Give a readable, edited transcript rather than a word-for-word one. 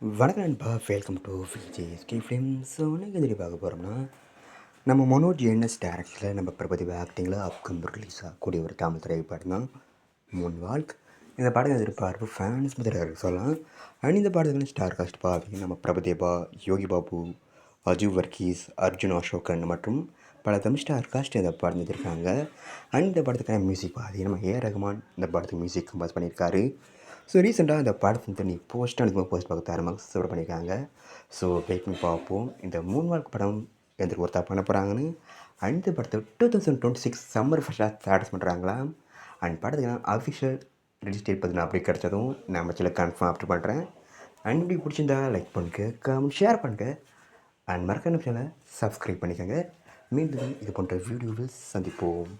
வணக்கம் நண்பா, welcome to VJSK films. So இன்னைக்கு எதிரி பார்க்க போகிறோம்னா, நம்ம மனோஜ் என்எஸ் டேரக்டரில் நம்ம பிரபதி ஆக்டிங்கில் அப்கமிங் ரிலீஸ் ஆகக்கூடிய ஒரு தமிழ் திரைப்படம் தான் மூன் வால்க். இந்த படம் எதிர்பார்ப்பு ஃபேன்ஸ் முதல் சொல்லலாம். அண்ட் இந்த படத்துக்கு ஸ்டார் காஸ்ட் பார்த்தீங்கன்னா நம்ம பிரபுதேவா, யோகி பாபு, அஜு வர்கீஸ், அர்ஜுன் அசோகன் மற்றும் பல தமிழ் ஸ்டார் காஸ்ட் இந்த படம் எடுத்திருக்காங்க. அண்ட் இந்த படத்துக்கான மியூசிக் பார்த்தீங்கன்னா நம்ம ஏ ரகுமான் இந்த படத்துக்கு மியூசிக் கம்போஸ் பண்ணியிருக்காரு. ஸோ ரீசெண்டாக இந்த படத்தை தண்ணி போஸ்ட் பார்க்க தரமாக சூப்பர் பண்ணியிருக்காங்க. ஸோ வெயிட் பண்ணி பார்ப்போம் இந்த மூன் வால்க் படம் எந்த ஒருத்தா பண்ண போகிறாங்கன்னு. அண்ட் இந்த படத்தை 2026 சம்மர் ஃபஸ்ட்டாக ஸ்டார்ட் பண்ணுறாங்களா. அண்ட் படத்துக்கு அஃபிஷியல் ரிலீஸ் டேட் பார்த்தீங்கன்னா அப்படி கிடச்சதும் நம்ம சில கன்ஃபார்ம் அப்டேட் பண்ணுறேன். அண்ட் இப்படி பிடிச்சிருந்தா லைக் பண்ணுங்க, கமெண்ட் ஷேர் பண்ணுங்க. அண்ட் மறக்காம சேனலை சப்ஸ்கிரைப் பண்ணிக்கோங்க. மீண்டும் இது போன்ற வீடியோவில் சந்திப்போம்.